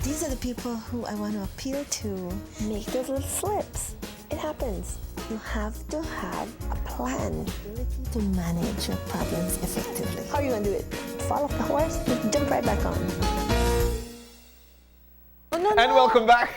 these are the people who I want to appeal to. Make those little slips. It happens. You have to have a plan to manage your problems effectively. How are you going to do it? Fall off the horse? Jump right back on. And welcome back.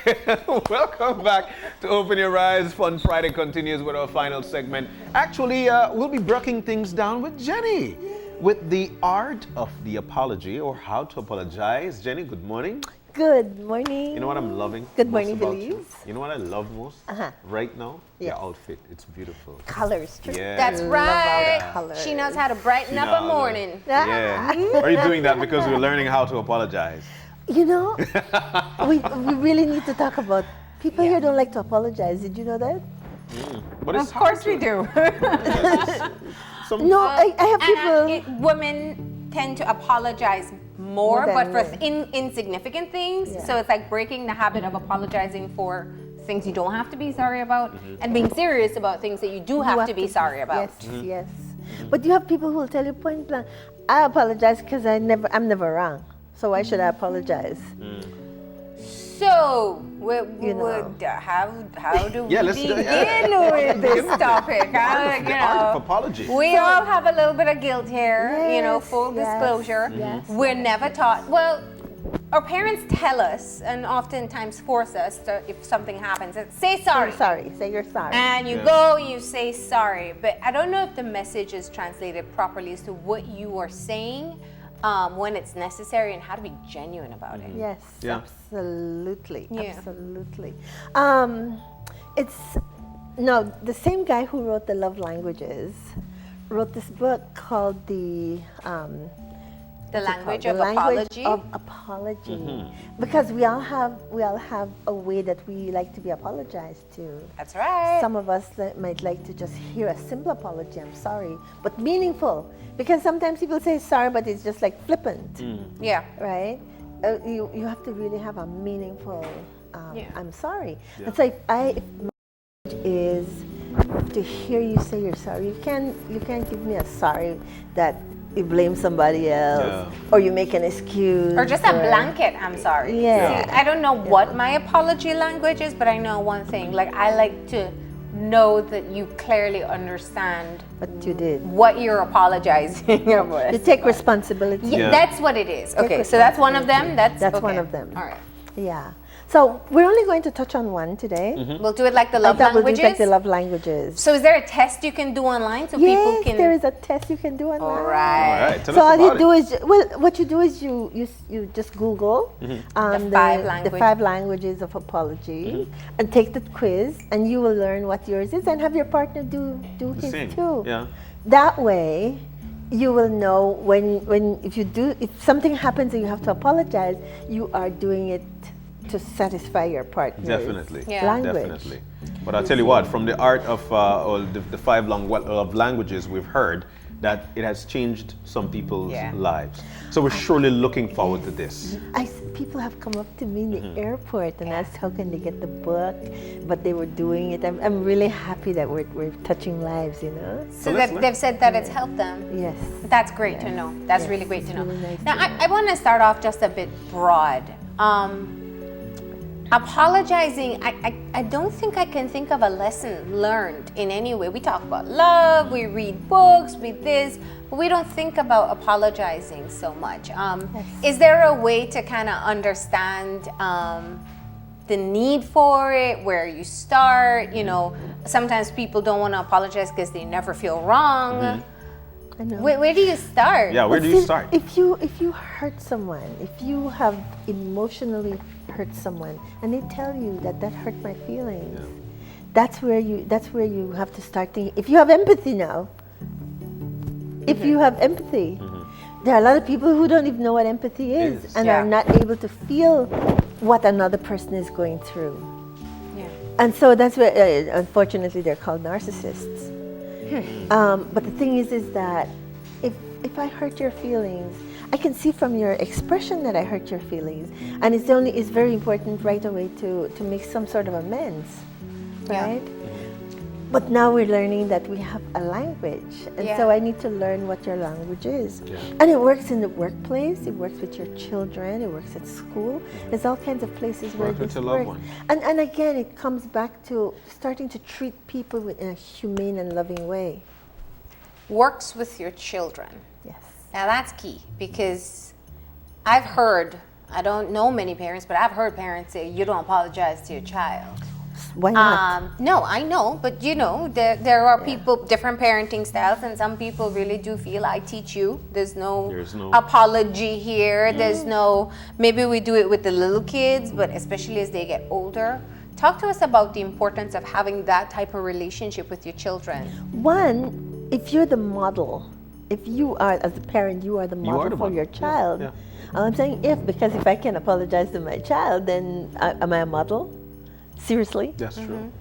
Welcome back to Open Your Eyes. Fun Friday continues with our final segment. Actually, we'll be breaking things down with Jenny with the art of the apology, or how to apologize. Jenny, good morning. Good morning. You know what I'm loving? Good morning, Belize. You know what I love most? Right now? Yes. Your outfit. It's beautiful. Colors, true. Yeah. That's right. Colors. She knows how to brighten up a morning. Yeah. Are you doing that because we're learning how to apologize? You know, we really need to talk about people here don't like to apologize. Did you know that? But it's Of course we do. No, I have people. Women tend to apologize more, More but than for insignificant things. Yeah. So it's like breaking the habit of apologizing for things you don't have to be sorry about, and being serious about things that you do have to be sorry about. Yes, yes. But you have people who will tell you point blank, I apologize because I'm never wrong. So why should I apologize? So, how do we let's begin do with this topic? The art of apology. We all have a little bit of guilt here, Yes, full yes, disclosure. yes. We're never taught, well, our parents tell us and oftentimes force us to, if something happens, say sorry. Say you're sorry. And you go, you say sorry. But I don't know if the message is translated properly as to what you are saying when it's necessary and how to be genuine about it. Yes, Yeah. absolutely, Yeah. absolutely. The same guy who wrote the Love Languages wrote this book called The language The of Language apology. of Apology. Because we all have a way that we like to be apologized to. That's right. Some of us might like to just hear a simple apology, I'm sorry, but meaningful. Because sometimes people say sorry, but it's just like flippant, Yeah. right? You have to really have a meaningful, I'm sorry. Yeah. And so if my message is to hear you say you're sorry, you can't give me a sorry that you blame somebody else, or you make an excuse. Or just a blanket, I'm sorry. Yeah. See, I don't know what my apology language is, but I know one thing. Like, I like to know that you clearly understand What you did. what you're apologizing about. You take responsibility. Yeah, that's what it is. Okay, so that's one of them. That's That's okay. one of them. All right. Yeah. So we're only going to touch on one today. We'll do it like the I love thought we'll do languages. like the love languages. So is there a test you can do online so people Yes, can? there is a test you can do online. All right. All right. Tell So us all you about do it. is, what you do is you just Google The five the 5 languages of apology and take the quiz, and you will learn what yours is, and have your partner do his same. too. Yeah. That way, you will know if something happens and you have to apologize, you are doing it to satisfy your partner. Definitely. Yeah. Language. Definitely. But I'll tell you what, from the art of the 5 love languages, we've heard that it has changed some people's lives. So we're surely looking forward to this. People have come up to me in the airport and asked how can they get the book, but they were doing it. I'm really happy that we're touching lives, So they've said that it's helped them. Yes. That's great to know. That's really great to know. really nice Now, to I want to start off just a bit broad. Apologizing, I don't think I can think of a lesson learned in any way. We talk about love, we read books, we this, but we don't think about apologizing so much. Is there a way to kind of understand the need for it, where you start? Sometimes people don't want to apologize because they never feel wrong. I know. Where do you start? Yeah, where do you start? If you hurt someone, if you have emotionally hurt someone, and they tell you that hurt my feelings, that's where you have to start thinking. If you have empathy now, if you have empathy, there are a lot of people who don't even know what empathy is and are not able to feel what another person is going through. Yeah. And so that's where, unfortunately, they're called narcissists. But the thing is that if I hurt your feelings, I can see from your expression that I hurt your feelings, and it's very important right away to make some sort of amends, right? But now we're learning that we have a language. And so I need to learn what your language is. Yeah. And it works in the workplace, it works with your children, it works at school. There's all kinds of places where Work with this your loved works. ones. And again, it comes back to starting to treat people in a humane and loving way. Works with your children. Yes. Now that's key, because I've heard, I don't know many parents, but I've heard parents say, you don't apologize to your child. Why not? No, I know, but you know, there are people, different parenting styles, and some people really do feel I teach you. There's no apology here. There's no, maybe we do it with the little kids, but especially as they get older. Talk to us about the importance of having that type of relationship with your children. One, if you're the model, if you are, as a parent, you are the model for your child. Yeah. I'm saying because if I can apologize to my child, then am I a model? Seriously? That's true.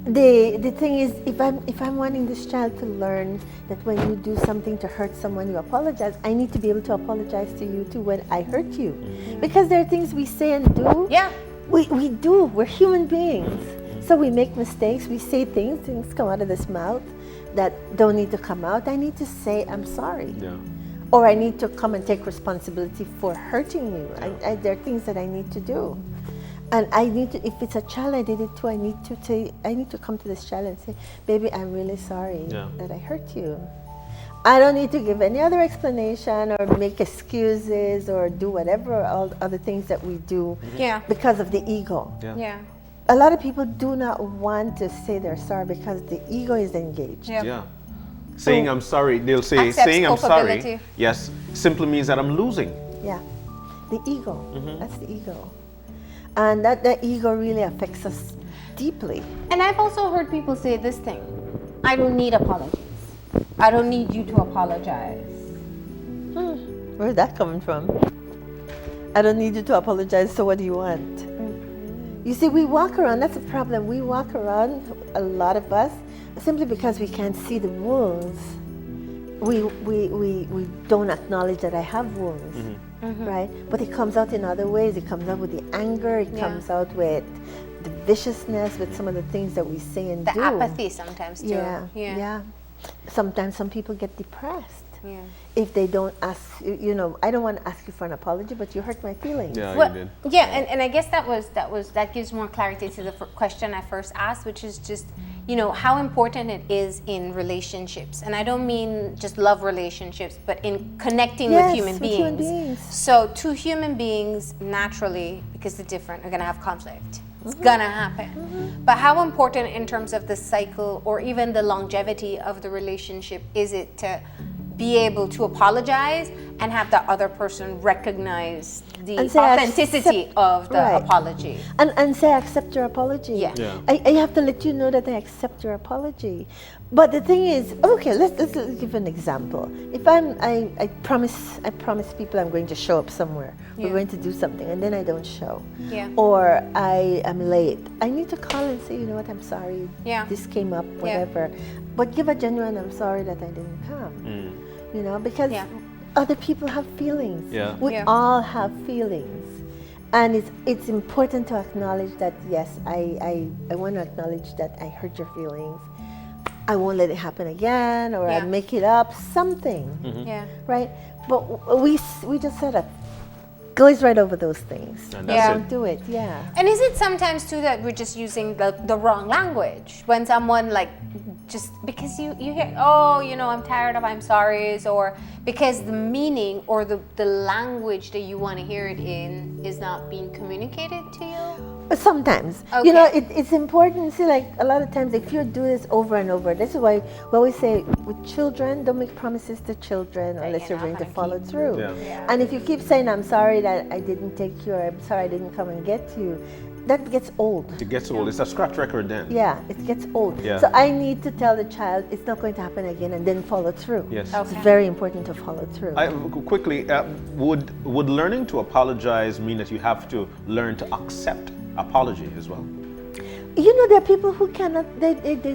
The thing is, if I'm wanting this child to learn that when you do something to hurt someone, you apologize, I need to be able to apologize to you too when I hurt you. Because there are things we say and do. Yeah. We do. We're human beings. So we make mistakes. We say things come out of this mouth that don't need to come out. I need to say, I'm sorry. Yeah. Or I need to come and take responsibility for hurting you. There are things that I need to do. And I need to, if it's a child I did it to, I need to come to this child and say, baby, I'm really sorry that I hurt you. I don't need to give any other explanation or make excuses or do whatever all other things that we do because of the ego. Yeah. A lot of people do not want to say they're sorry because the ego is engaged. Yeah. Saying I'm sorry, they'll say, Accepts saying I'm sorry, culpability. yes, simply means that I'm losing. Yeah. The ego. That's the ego. And that ego really affects us deeply. And I've also heard people say this thing, I don't need apologies. I don't need you to apologize. Where's that coming from? I don't need you to apologize, so what do you want? You see, we walk around, that's the problem. We walk around, a lot of us, simply because we can't see the wounds. We don't acknowledge that I have wounds, right? But it comes out in other ways. It comes out with the anger. It comes out with the viciousness, with some of the things that we say and do. The apathy sometimes too. Yeah. Sometimes some people get depressed. Yeah. If they don't ask, I don't want to ask you for an apology, but you hurt my feelings. Yeah, Well, you did. yeah, and I guess that gives more clarity to the question I first asked, which is just, how important it is in relationships. And I don't mean just love relationships, but in connecting with human beings. So two human beings naturally, because they're different, are going to have conflict. It's going to happen. But how important in terms of the cycle or even the longevity of the relationship is it to be able to apologize and have the other person recognize the authenticity of the apology. And say, I accept your apology. Yeah. I have to let you know that I accept your apology. But the thing is, okay, let's give an example. If I promise people I'm going to show up somewhere. We're going to do something, and then I don't show. Yeah. Or I am late. I need to call and say, you know what, I'm sorry. Yeah. This came up, whatever. But give a genuine, I'm sorry that I didn't come. Because other people have feelings. Yeah. We all have feelings. And it's important to acknowledge that, yes, I want to acknowledge that I hurt your feelings. I won't let it happen again, or I make it up, something. Yeah. Right? But we just sort of glaze right over those things. And that's Don't do it, And is it sometimes too that we're just using the wrong language when someone just because you hear, I'm tired of I'm sorry's, or because the meaning or the language that you want to hear it in is not being communicated to you? Sometimes. Okay. It's important. See, a lot of times if you do this over and over, this is why we always say with children, don't make promises to children unless you're going to follow through. Yeah. And if you keep saying, I'm sorry that I didn't take you, or I'm sorry I didn't come and get you, that gets old. It gets old. It's a scratch record then. Yeah, it gets old. Yeah. So I need to tell the child it's not going to happen again, and then follow through. Yes. It's very important to follow through. Quickly, would learning to apologize mean that you have to learn to accept apology as well? There are people who cannot, they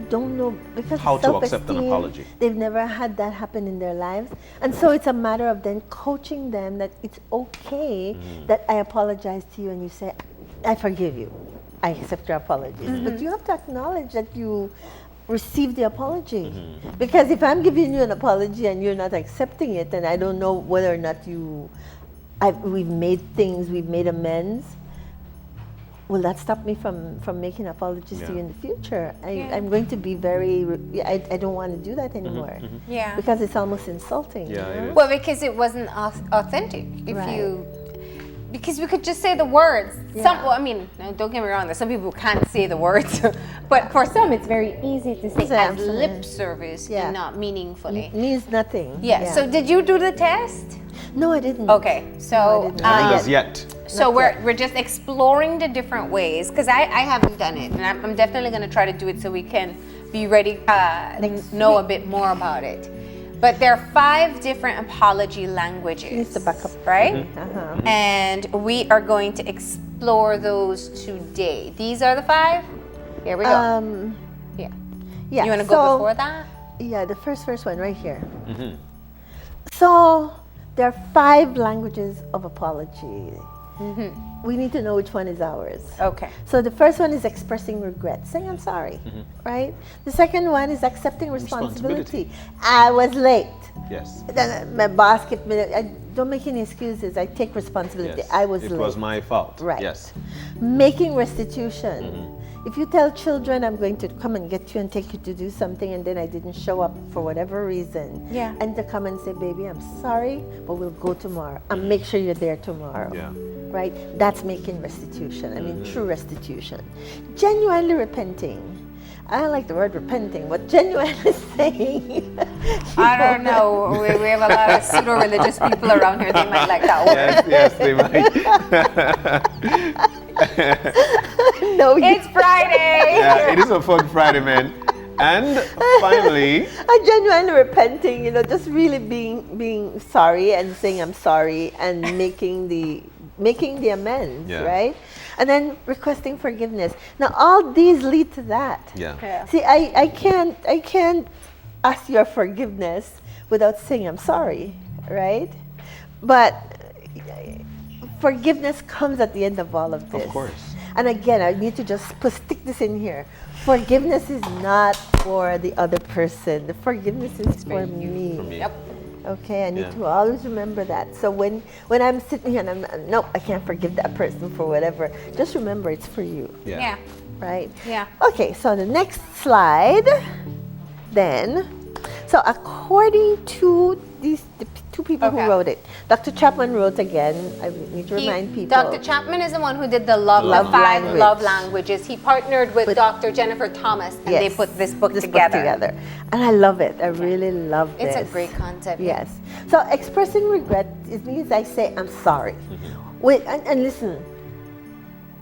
don't know, because how to self-esteem, accept an apology. They've never had that happen in their lives. And so it's a matter of then coaching them that it's okay that I apologize to you and you say, I forgive you. I accept your apologies. But you have to acknowledge that you receive the apology. Because if I'm giving you an apology and you're not accepting it, and I don't know whether or not we've made amends, will that stop me from making apologies to you in the future? I'm going to be I don't want to do that anymore. Yeah. Because it's almost insulting. Yeah, it is. Well, because it wasn't authentic. Because we could just say the words. Yeah. I mean, don't get me wrong. There's some people who can't say the words, but for some, it's very easy to say as lip service and not meaningfully. Means nothing. Yeah. So did you do the test? No, I didn't. Okay. So As yet. So we're just exploring the different ways, because I haven't done it, and I'm definitely going to try to do it so we can be ready, know a bit more about it. But there are 5 different apology languages. Needs to back up. Right? And we are going to explore those today. These are the 5? Here we go. Yeah. You want to go before that? Yeah, the first one right here. So there are 5 languages of apology. We need to know which one is ours. Okay. So the first one is expressing regret, saying I'm sorry, right? The second one is accepting responsibility. I was late. Yes. Then my boss kept me. I don't make any excuses. I take responsibility. Yes. I was late. It was my fault. Right. Yes. Making restitution. If you tell children I'm going to come and get you and take you to do something, and then I didn't show up for whatever reason, and to come and say, baby, I'm sorry, but we'll go tomorrow, and make sure you're there tomorrow. Yeah. Right? That's making restitution. I mean, true restitution. Genuinely repenting. I don't like the word repenting, but genuinely saying. I don't know. We have a lot of pseudo-religious people around here. They might like that word. Yes, they might. No, It's Friday. Yeah, it is a fun Friday, man. And finally, genuinely repenting, just really being sorry and saying I'm sorry and making the amends, right? And then requesting forgiveness. Now all these lead to that. yeah. See, I can't ask your forgiveness without saying I'm sorry, right? But forgiveness comes at the end of all of this. Of course. And again, I need to just stick this in here. Forgiveness is not for the other person. The forgiveness is for me. Yep. Okay, I need to always remember that. So when I'm sitting here and nope, I can't forgive that person for whatever, just remember it's for you. Yeah. Right? Yeah. Okay, so the next slide then. So according to the 2 people who wrote it, Dr. Chapman wrote again. I need to remind people. Dr. Chapman is the one who did the love language. love languages. He partnered with Dr. Jennifer Thomas, and they put this book together. And I love it. I really love this. It's a great concept. Yes. So expressing regret, it means I say I'm sorry. Wait, and listen,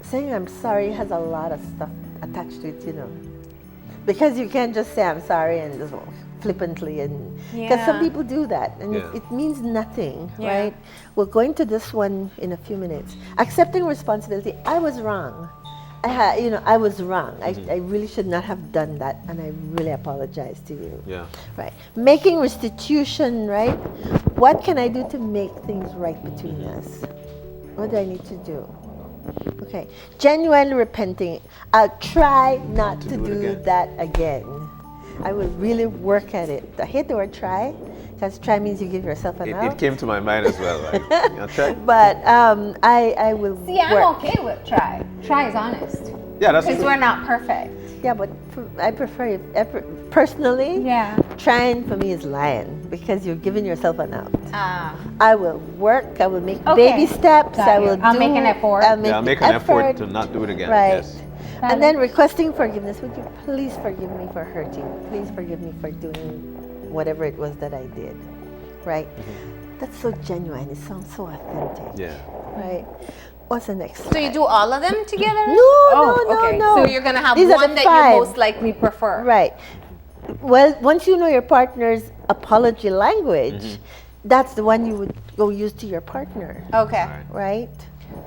saying I'm sorry has a lot of stuff attached to it, because you can't just say I'm sorry and just flippantly, and because some people do that, and it means nothing, right? We're going to this one in a few minutes. Accepting responsibility. I was wrong. I was wrong. I really should not have done that, and I really apologize to you. Yeah. Right. Making restitution, right? What can I do to make things right between us? What do I need to do? Okay. Genuinely repenting. I'll try not to do that again. I will really work at it. I hate the word try, because try means you give yourself an out. It came to my mind as well. Right? I'll try. But I will See, I'm work. okay with try. Try is honest. Yeah, that's Because true. we're not perfect. Yeah, but I prefer it. Personally, trying for me is lying, because you're giving yourself an out. I will work. I will make baby steps. I'll make an effort. I'll make an effort to not do it again. Right. Yes. And then requesting forgiveness. Would you please forgive me for hurting? Please forgive me for doing whatever it was that I did. Right? That's so genuine. It sounds so authentic. Yeah. Right? What's the next slide? So you do all of them together? No. So you're going to have These are one the that 5. you most likely prefer. Right. Well, once you know your partner's apology language, that's the one you would go use to your partner. Okay. Right?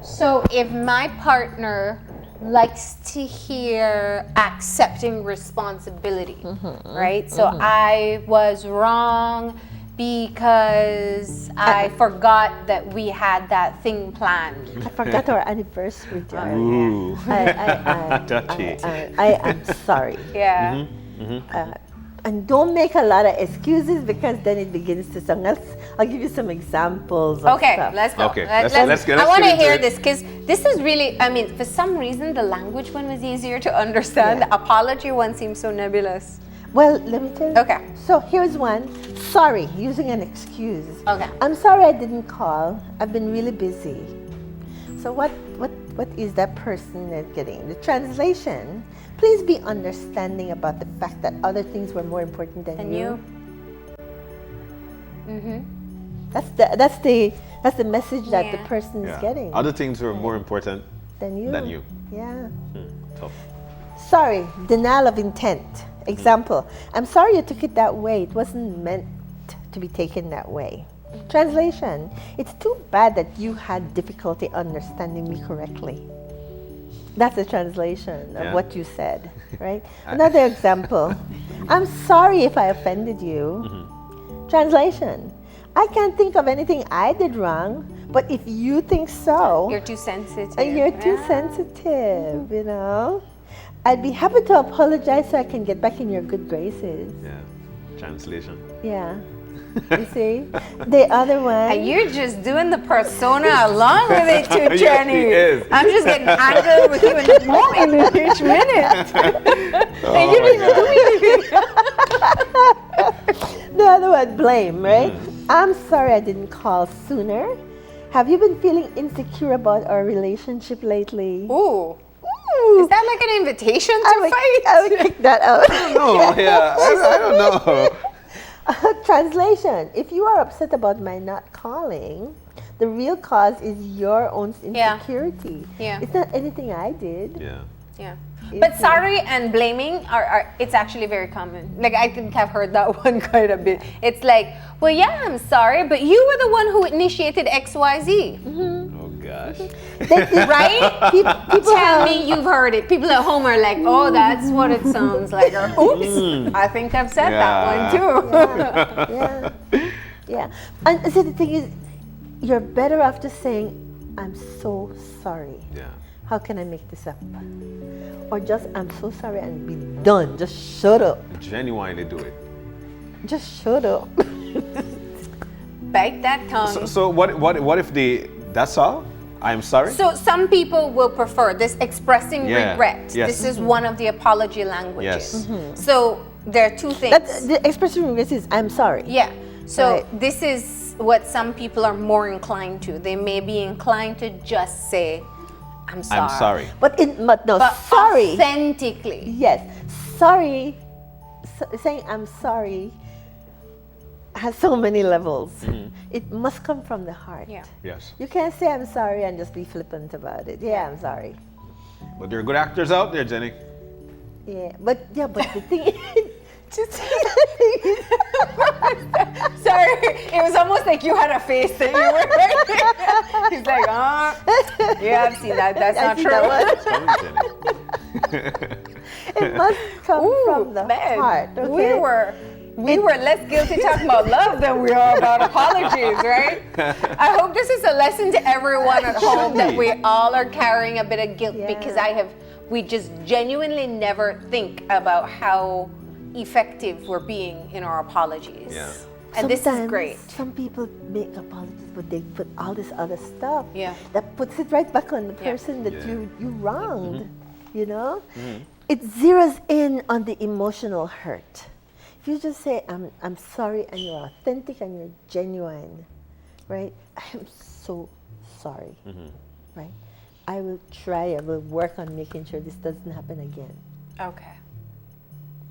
So if my partner likes to hear accepting responsibility, right? So I was wrong because I forgot that we had that thing planned. I forgot our anniversary, John. Ooh. I Touchy. am sorry. Yeah. And don't make a lot of excuses because then it begins to sound. I'll give you some examples of Okay, stuff. let's go. Okay, Let's get I want to into hear it. this because this is really, I mean, for some reason, the language one was easier to understand. Yeah. The apology one seems so nebulous. Well, let me tell you. Okay. So here's one. Sorry, using an excuse. Okay. I'm sorry I didn't call. I've been really busy. So what is that person that's getting? The translation. Please be understanding about the fact that other things were more important than And you. Mm-hmm. That's the message that the Yeah. person is getting. Other things were more important Than you. than you. Yeah. Tough. Sorry, denial of intent. Example, I'm sorry you took it that way. It wasn't meant to be taken that way. Translation, it's too bad that you had difficulty understanding me correctly. That's the translation of Yeah. what you said, right? Another example, I'm sorry if I offended you. Translation, I can't think of anything I did wrong, but if you think so, You're too sensitive. you're too Yeah. sensitive, you know? I'd be happy to apologize so I can get back in your good graces. Yeah. Translation. Yeah. You see? The other one. And you're just doing the persona along with it too, Yes, Jenny. he is. I'm just getting angry with you in the moment each minute. And you didn't even do anything. The other one, blame, right? I'm sorry I didn't call sooner. Have you been feeling insecure about our relationship lately? Ooh. Ooh. Is that like an invitation to I fight? would kick that out. No, yeah. I don't know. Translation, if you are upset about my not calling, the real cause is your own Yeah. insecurity. Yeah. It's not anything I did. Yeah. Yeah. It's But sorry and blaming are it's actually very common. Like I think I've heard that one quite a bit. It's like, well, yeah, I'm sorry, but you were the one who initiated XYZ. Oh gosh. Right? People Tell have- me you've heard it. People at home are like, oh, that's what it sounds like. Or, oops, I think I've said that one too. Yeah. Yeah. And so the thing is, you're better off just saying, I'm so sorry. Yeah. How can I make this up? Or just, I'm so sorry and be done. Just shut up. Genuinely do it. Just shut up. Bite that tongue. So what if that's all? I'm sorry? So some people will prefer this expressing Yeah, regret. yes. This is one of the apology languages. Yes. So there are two things. That's the expression of regret is, I'm sorry. Yeah. So Right. this is what some people are more inclined to. They may be inclined to just say, I'm sorry. I'm sorry. But But sorry. authentically. Yes. Sorry. Saying I'm sorry has so many levels. It must come from the heart. Yeah. Yes. You can't say I'm sorry and just be flippant about it. Yeah, I'm sorry. But there are good actors out there, Jenny. Yeah, but the thing is, just Sorry, it was almost like you had a face that you were making. He's like, yeah, I've seen that. That's I not see true. that Sorry, Jenny. it must come Ooh, from the man. heart. Okay? We were less guilty talking about love than we are about apologies, right? I hope this is a lesson to everyone at home that we all are carrying a bit of guilt because we just genuinely never think about how effective we're being in our apologies. Yeah. And this is Sometimes great. Some people make apologies, but they put all this other stuff Yeah. that puts it right back on the Yeah. person that Yeah. you wronged. You know, it zeroes in on the emotional hurt. If you just say I'm sorry and you're authentic and you're genuine, right? I am so sorry, right? I will work on making sure this doesn't happen again. Okay.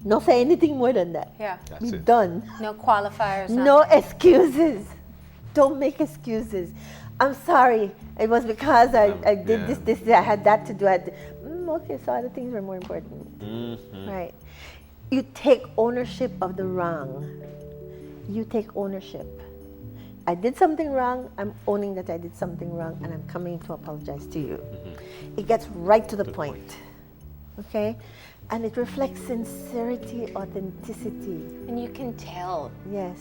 Don't say anything more than that. Yeah. That's Be it. done. No qualifiers. No excuses. Don't make excuses. I'm sorry. It was because I did Yeah. this, I had that to do. Okay, so other things were more important. Right. You take ownership of the wrong. You take ownership. I did something wrong. I'm owning that I did something wrong and I'm coming to apologize to you. It gets right to the point. Okay? And it reflects sincerity, authenticity. And you can tell. Yes.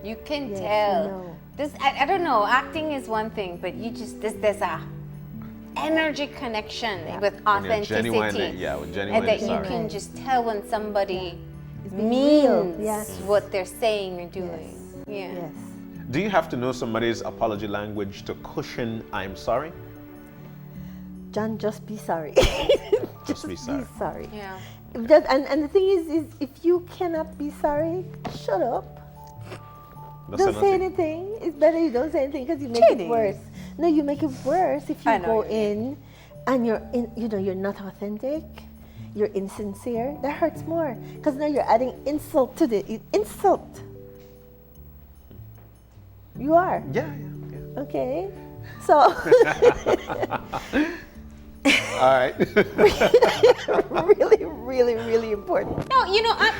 You can Yes, tell. you know. This I don't know. Acting is one thing, but you just there's a energy connection with When you're authenticity. genuinely, with And genuinely that you sorry. can just tell when somebody It's being real. means Yes. what they're saying or doing. Yeah. Yes. Do you have to know somebody's apology language to cushion I'm sorry? John, just be sorry. Just be sorry. Yeah. And the thing is if you cannot be sorry, shut up. Don't say anything. It's better you don't say anything because you make Jenny. it worse. No, you make it worse if I you know go what you in and you're not authentic. You're insincere. That hurts more because now you're adding insult to the insult. You are. Yeah. Okay. So All right. really, really, really important. No,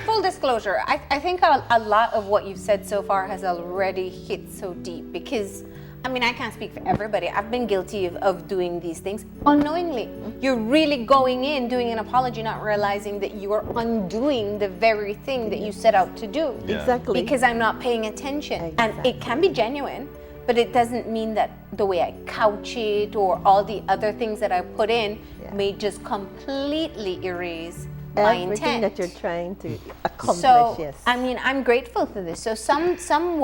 full disclosure, I think a lot of what you've said so far has already hit so deep because, I can't speak for everybody. I've been guilty of doing these things unknowingly. You're really going in, doing an apology, not realizing that you are undoing the very thing that you set out to do. Yeah. Exactly. Because I'm not paying attention. And Exactly. it can be genuine, but it doesn't mean that the way I couch it or all the other things that I put in may just completely erase my Everything intent. that you're trying to accomplish. So, Yes. I'm grateful for this. So in some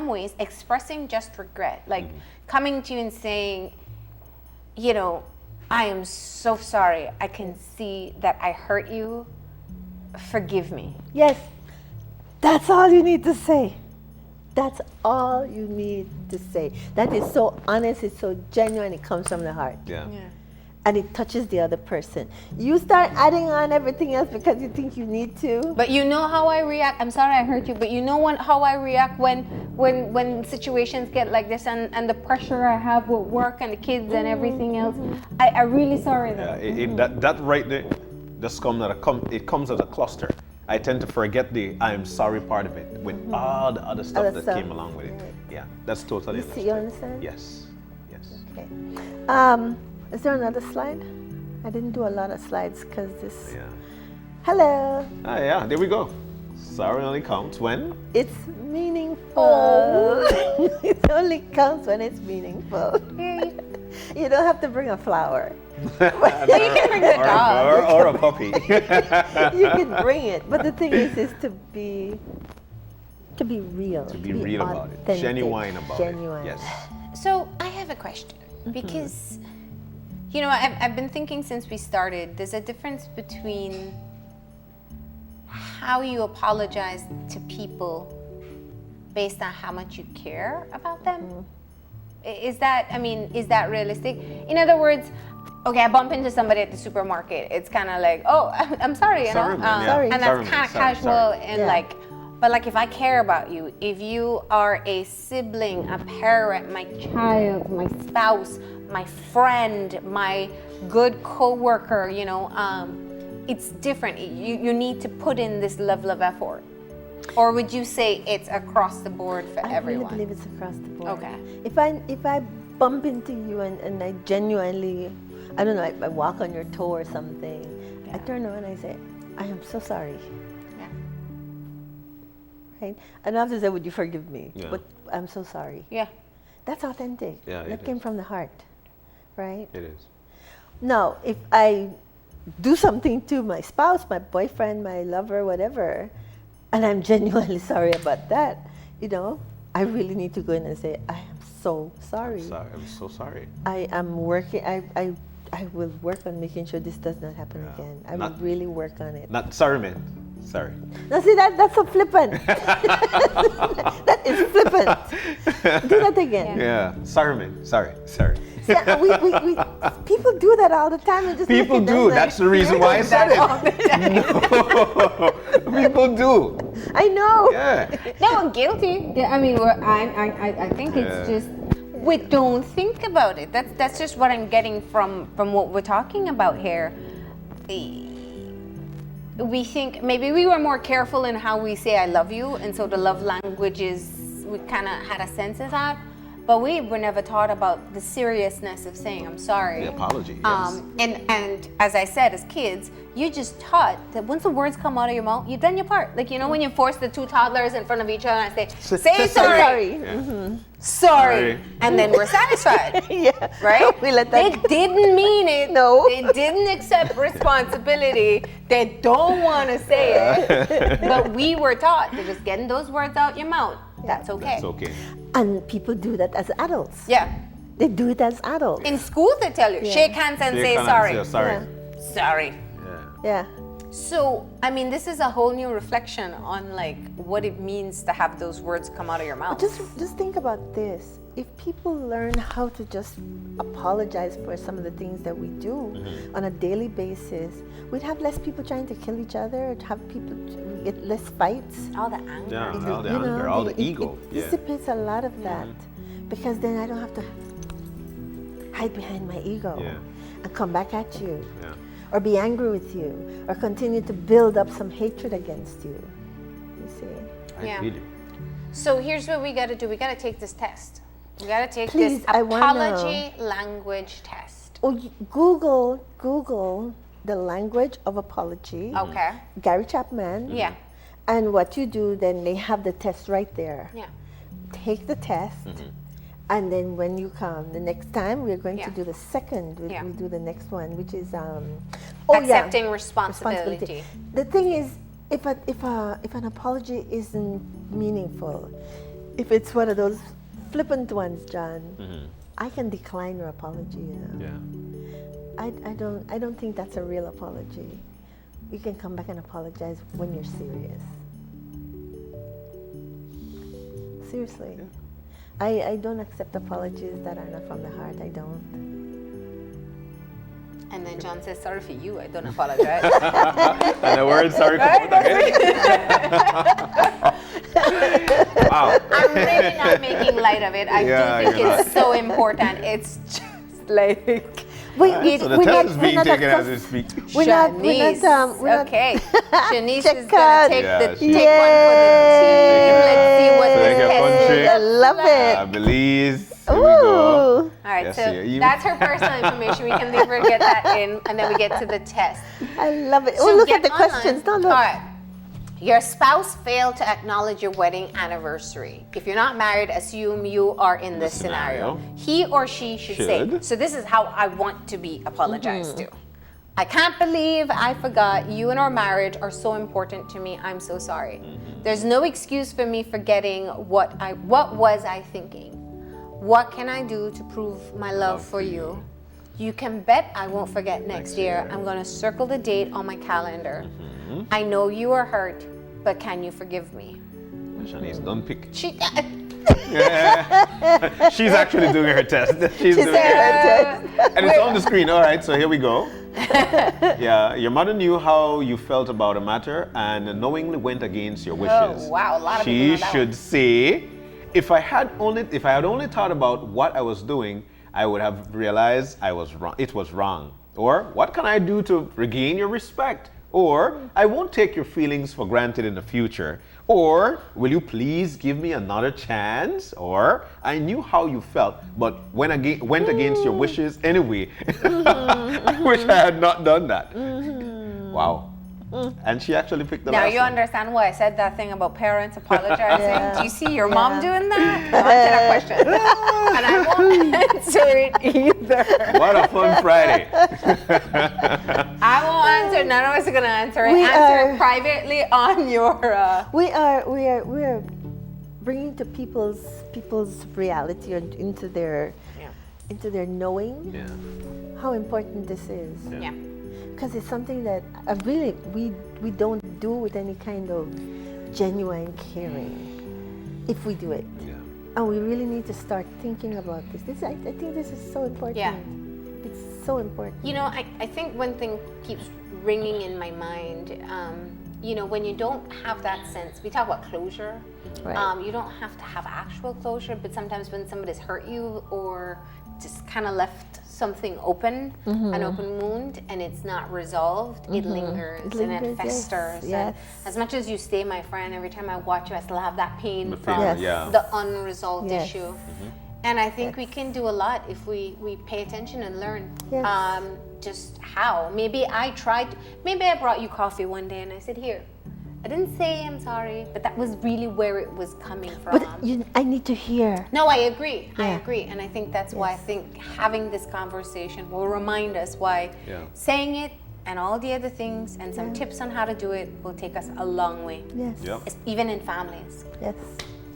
ways, expressing just regret, like coming to you and saying, I am so sorry. I can see that I hurt you. Forgive me. Yes. That's all you need to say. That's all you need to say. That is so honest, it's so genuine, it comes from the heart. Yeah. And it touches the other person. You start adding on everything else because you think you need to. But you know how I react. I'm sorry I hurt you, but you know how I react when situations get like this and the pressure I have with work and the kids and everything else. I'm really sorry though. Yeah, that right there, just it comes as a cluster. I tend to forget the I'm sorry part of it with all the other stuff Other that stuff. came along with it. Yeah, that's totally You understand? Yes. Okay. Is there another slide? I didn't do a lot of slides because this. Yeah. Hello. Ah, yeah, there we go. Sorry only counts when? It's meaningful. It only counts when it's meaningful. You don't have to bring a flower. But you can bring the dog. Or a puppy. You can bring it, but the thing is to be real. To be real about it. authentic, Genuine about genuine. it. Yes. So I have a question because, I've been thinking since we started, there's a difference between how you apologize to people based on how much you care about them. Is that realistic? In other words, okay, I bump into somebody at the supermarket. It's kind of like, oh, I'm sorry, Sorry, man, yeah. Sorry. and Sorry, that's man, kind of sorry, casual sorry. and Yeah. but if I care about you, if you are a sibling, a parent, my child, my spouse, my friend, my good coworker, it's different. You need to put in this level of effort. Or would you say it's across the board for I everyone? really believe it's across the board. Okay. If I bump into you and I genuinely, I don't know, I walk on your toe or something, I turn around and I say, I am so sorry. Yeah. Right? I don't have to say, would you forgive me? Yeah. But I'm so sorry. Yeah. That's authentic. Yeah, it that came is. from the heart. Right? It is. Now, if I do something to my spouse, my boyfriend, my lover, whatever, and I'm genuinely sorry about that, I really need to go in and say, I am so sorry. I'm so sorry. I am working, I will work on making sure this does not happen again. I will really work on it. Not sorry, man. Sorry. Now see, that's so flippant. That is flippant. Do that again. Yeah. Sorry, man. Sorry. See, we people do that all the time. And just look People at them do. like, That's the reason why I said it. No. People do. I know. Yeah. No, guilty. Yeah, I think it's just we don't think about it. That's just what I'm getting from what we're talking about here. We think maybe we were more careful in how we say I love you, and so the love language is we kind of had a sense of that. but we were never taught about the seriousness of saying I'm sorry. The apology, yes. And as I said, as kids, you just taught that once the words come out of your mouth, you've done your part. Like, you know, when you force the two toddlers in front of each other and say, say sorry. Yeah. Sorry. And then we're satisfied. Yeah. Right? We let They that didn't mean it. No. They didn't accept responsibility. They don't want to say it. But we were taught to just getting those words out your mouth. That's okay. That's okay. And people do that as adults. Yeah. They do it as adults. In school, they tell you, Yeah. shake hands and say Shake hands, sorry. yeah, sorry. Yeah. Sorry. Yeah. Yeah. So, I mean, this is a whole new reflection on like what it means to have those words come out of your mouth. Just think about this. If people learn how to just apologize for some of the things that we do on a daily basis, we'd have less people trying to kill each other, have people get less fights. All the anger. Yeah, It- all the you anger, know, all the it- ego. It dissipates a lot of that because then I don't have to hide behind my ego Yeah. and come back at you Yeah. or be angry with you or continue to build up some hatred against you. You see? Yeah. I feel you. So here's what we got to do. We got to take this test. We got to take Please, this I wanna apology language test. Oh, Google the language of apology. Okay. Gary Chapman. Yeah. And what you do, then they have the test right there. Yeah. Take the test, and then when you come the next time, we're going Yeah. to do the second. We'll, Yeah. we'll do the next one, which is Accepting responsibility. The thing is, if an apology isn't meaningful, if it's one of those flippant ones, John, I can decline your apology. You know? Yeah. I don't think that's a real apology. You can come back and apologize when you're serious. Seriously. I don't accept apologies that are not from the heart. I don't. And then John says, sorry for you. I don't apologize. And the word sorry come out again. Wow. I'm really not making light of it. I Yeah, do think you're it's so important. It's just like... So the test is being taken as we speak. We're not, okay. Shanice Check is going out. to take Yeah, the she- take one for the team. Let's see what So this like a test country. is. I love it. Belize. Here we go. Ooh. All right, Yes, so yeah, that's her personal information. We can leave her to get that in, and then we get to the test. I love it. So Oh, look get at the online. questions. No, All look. right. Your spouse failed to acknowledge your wedding anniversary. If you're not married, assume you are in this scenario. He or she should say, Should. so this is how I want to be apologized to. I can't believe I forgot you and our marriage are so important to me. I'm so sorry. There's no excuse for me forgetting what was I thinking? What can I do to prove my love for you? You can bet I won't forget next year. I'm going to circle the date on my calendar. I know you are hurt, but can you forgive me? Shanice, don't pick. She, She's actually doing her test. She's doing said, it. And it's on the screen. All right, so here we go. Yeah, your mother knew how you felt about a matter and knowingly went against your wishes. Oh, wow, a lot of people She know that should one. say, if I had only thought about what I was doing, I would have realized I was wrong. It was wrong. Or what can I do to regain your respect? Or I won't take your feelings for granted in the future. Or will you please give me another chance? Or I knew how you felt, but went against your wishes anyway. I wish I had not done that. Wow. And she actually picked the now last you one. understand why I said that thing about parents apologizing. Yeah. Do you see your mom doing that? Answer that question. And I won't answer it either. What a fun Friday. I won't answer. None of us are gonna answer it. We Answer are- it privately on your. We are bringing to people's reality or into their knowing Yeah. how important this is. Yeah. Because it's something that really we don't do with any kind of genuine caring if we do it. Yeah. And we really need to start thinking about this. I think this is so important. Yeah. It's so important. You know, I think one thing keeps ringing in my mind. You know, when you don't have that sense, we talk about closure. Right. You don't have to have actual closure, but sometimes when somebody's hurt you or just kind of left something open, an open wound, and it's not resolved, it lingers, and it lingers, yes, festers. And yes. as much as you stay my friend, every time I watch you, I still have that pain The from pain, Yes. yeah. the unresolved Yes. issue. And I think we can do a lot if we pay attention and learn. Yes. Just how. Maybe I brought you coffee one day and I said, here. I didn't say I'm sorry, but that was really where it was coming from. But I need to hear. No, I agree. I Yeah. agree. And I think that's why I think having this conversation will remind us why saying it and all the other things and some tips on how to do it will take us a long way. Yes. Yep. Even in families. Yes.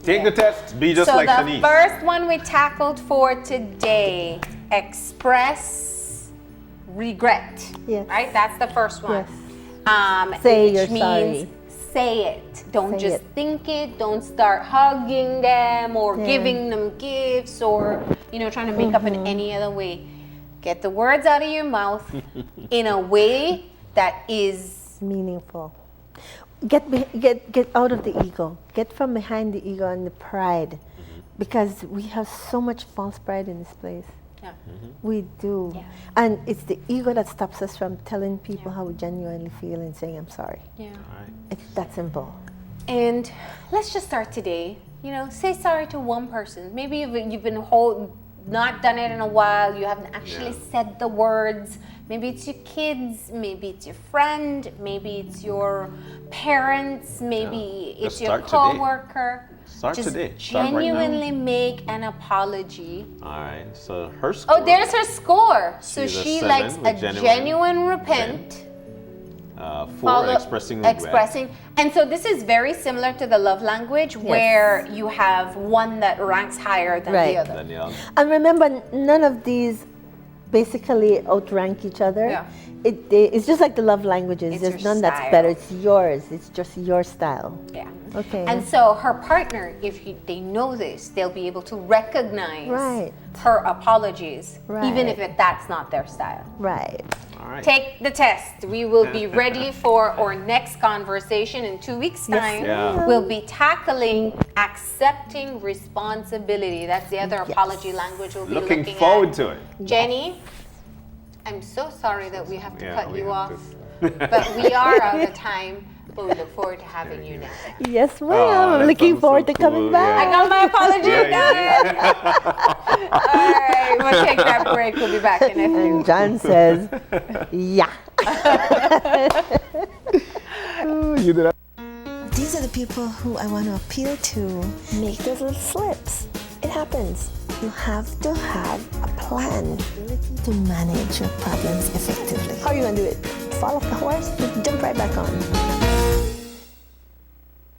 Take the test. Be just So like the Shanice. first one we tackled for today, express regret. Yes. Right? That's the first one. Yes. Say which you're means sorry. say it. Don't Say just it. think it. Don't start hugging them or Yeah. giving them gifts or trying to make up in any other way. Get the words out of your mouth in a way that is Meaningful. Get out of the ego. Get from behind the ego and the pride, because we have so much false pride in this place. yeah. We do. Yeah. And it's the ego that stops us from telling people how we genuinely feel and saying, I'm sorry. Yeah. All right. It's that simple. And let's just start today. Say sorry to one person. Maybe you've been not done it in a while. You haven't actually said the words. Maybe it's your kids. Maybe it's your friend. Maybe it's your parents. Maybe it's Just your start today. coworker. Start Just today. Start right now. genuinely make an apology. All right. So her score. Oh, there's her score. So She's a she 7 likes with a genuine genuine repent. 4 expressing regret. And so this is very similar to the love language, where you have one that ranks higher than Right. the other. Then the other. And remember, none of these basically outrank each other. Yeah. It's just like the love languages. It's There's your none that's style. better. It's yours. It's just your style. Yeah. Okay. And so her partner, if they know this, they'll be able to recognize Right. her apologies, even Right. if that's not their style. Right. All right. Take the test. We will be ready for our next conversation in 2 weeks' time. Yeah. We'll be tackling accepting responsibility. That's the other apology language we'll be Looking looking forward at. to it. Jenny, I'm so sorry that we have to cut we you have off, to. but we are out of time. But we look forward to having you next. Yes, ma'am. Oh, I'm that looking sounds forward so to coming cool, back. I got my apology, Yeah, got you it. All right, we'll take that break. We'll be back in a few. And John says, yeah. You did. These are the people who I want to appeal to. Make those little slips. It happens. You have to have a plan to manage your problems effectively. How are you going to do it? Fall off the horse? Jump right back on.